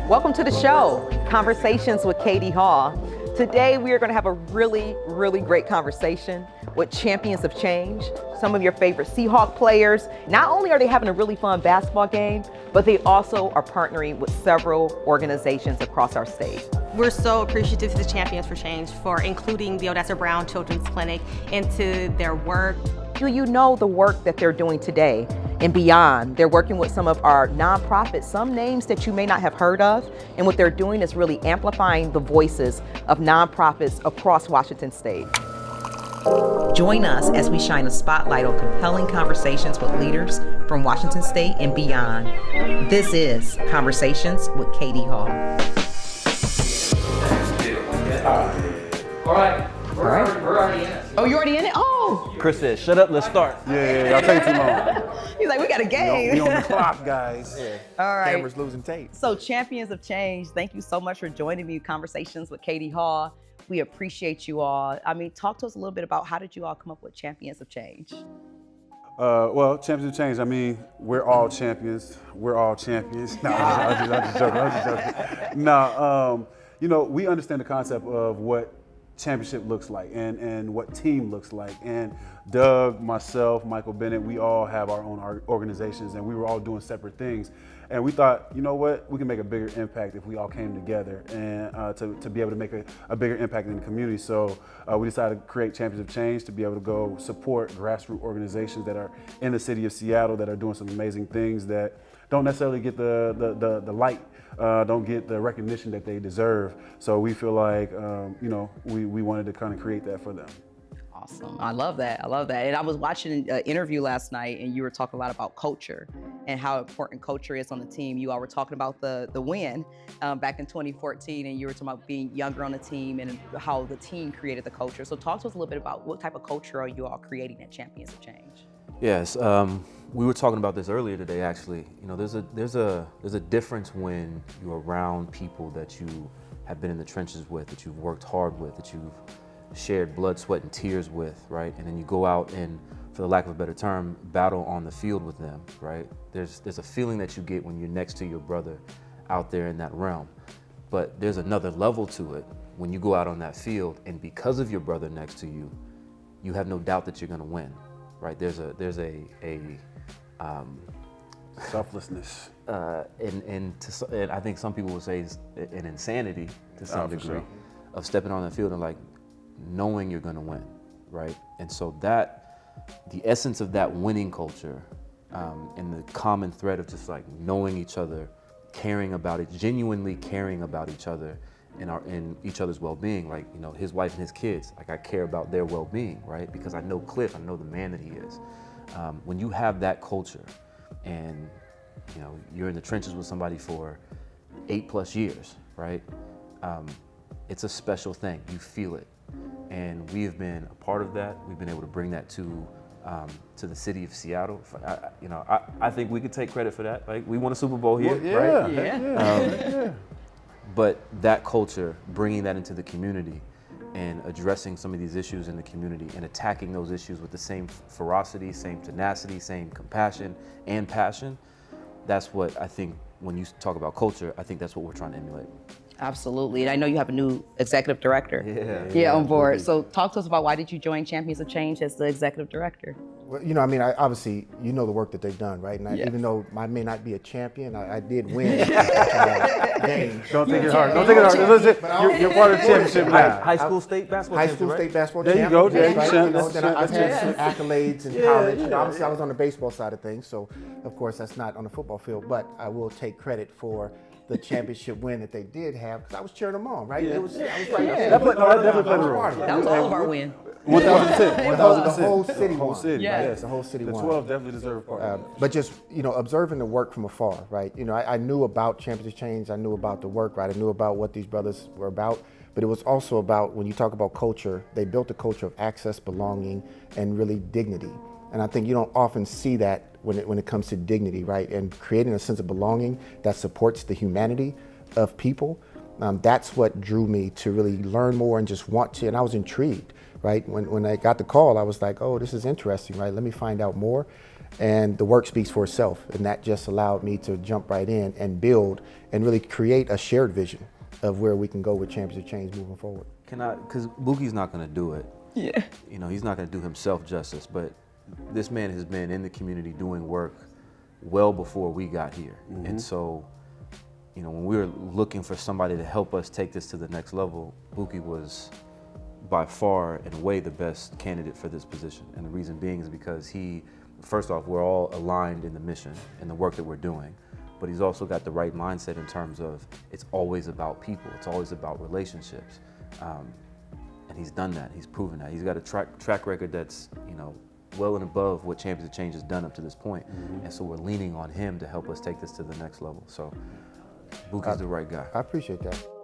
Welcome to the show, Conversations with Katie Hall. Today we are going to have a really great conversation with champions of change, some of your favorite Seahawk players. Not only are they having a really fun basketball game, but they also are partnering with several organizations across our state. We're so appreciative to the Champions for Change for including the Odessa Brown Children's Clinic into their work. Do you know the work that they're doing today and beyond? They're working with some of our nonprofits, some names that you may not have heard of, and what they're doing is really amplifying the voices of nonprofits across Washington State. Join us as we shine a spotlight on compelling conversations with leaders from Washington State and beyond. This is Conversations with Katie Hall. All right. We're already in it. Oh, you already in it? Oh! Chris said, shut up, let's start. Yeah, y'all take too long. He's like, we got a game. We on the clock, guys. Yeah. All right. Camera's losing tape. So Champions of Change, thank you so much for joining me, Conversations with Katie Hall. We appreciate you all. I mean, talk to us a little bit about how did you all come up with Champions of Change? Well, Champions of Change, I mean, we're all champions. We're all champions. No, I'm just joking. No, we understand the concept of what championship looks like and what team looks like. And Doug, myself, Michael Bennett, we all have our own organizations and we were all doing separate things. And we thought, you know what, we can make a bigger impact if we all came together and to be able to make a bigger impact in the community. So we decided to create Champions of Change to be able to go support grassroots organizations that are in the city of Seattle that are doing some amazing things that don't necessarily get the light, don't get the recognition that they deserve. So we feel like, we wanted to kind of create that for them. Awesome. I love that. And I was watching an interview last night and you were talking a lot about culture and how important culture is on the team. You all were talking about the win back in 2014 and you were talking about being younger on the team and how the team created the culture. So talk to us a little bit about what type of culture are you all creating at Champions of Change? Yes, we were talking about this earlier today, actually. There's a difference when you're around people that you have been in the trenches with, that you've worked hard with, that you've shared blood, sweat, and tears with, right? And then you go out and, for the lack of a better term, battle on the field with them, right? There's a feeling that you get when you're next to your brother out there in that realm. But there's another level to it when you go out on that field, and because of your brother next to you, you have no doubt that you're gonna win, right? There's a Selflessness. And I think some people would say it's an insanity to some degree, sure, of stepping on the field and knowing you're gonna win, right? And so the essence of that winning culture and the common thread of just knowing each other, caring about it, genuinely caring about each other and each other's well-being, his wife and his kids, I care about their well-being, right? Because I know Cliff, I know the man that he is. When you have that culture and you're in the trenches with somebody for 8+ years, right? It's a special thing, you feel it. And we have been a part of that. We've been able to bring that to the city of Seattle. I think we could take credit for that. We won a Super Bowl here, right? Yeah. But that culture, bringing that into the community and addressing some of these issues in the community and attacking those issues with the same ferocity, same tenacity, same compassion and passion, that's what I think, when you talk about culture, I think that's what we're trying to emulate. Absolutely. And I know you have a new executive director on board. So talk to us about why did you join Champions of Change as the executive director? Well, obviously, the work that they've done, right? And even though I may not be a champion, I did win games. Don't take it hard. You're part of the championship now. High school state basketball champion. There you go. Then I've had some accolades in college. Obviously, I was on the baseball side of things, so of course that's not on the football field. But I will take credit for the championship win that they did have, because I was cheering them on, right? Yeah. I was right there. That definitely played a role. That was all of our win. 1,000%. The whole city won. Yes, the whole city won. The 12 definitely deserve part. But just, observing the work from afar, right? I knew about Champions of Change. I knew about the work, right? I knew about what these brothers were about. But it was also about, when you talk about culture, they built a culture of access, belonging, and really dignity. And I think you don't often see that when it comes to dignity, right? And creating a sense of belonging that supports the humanity of people. That's what drew me to really learn more and just want to, and I was intrigued, right? When I got the call, I was like, oh, this is interesting, right? Let me find out more. And the work speaks for itself. And that just allowed me to jump right in and build and really create a shared vision of where we can go with Championship Change moving forward. Because Bookie's not going to do it. Yeah. You know, he's not going to do himself justice, but this man has been in the community doing work well before we got here. And so, you know, when we were looking for somebody to help us take this to the next level, Bookie was by far and away the best candidate for this position. And the reason being is because first off, we're all aligned in the mission and the work that we're doing, but he's also got the right mindset in terms of it's always about people, it's always about relationships. And he's done that, he's proven that. He's got a track record that's, you know, well and above what Champions of Change has done up to this point. And so we're leaning on him to help us take this to the next level. So Bookie's the right guy. I appreciate that.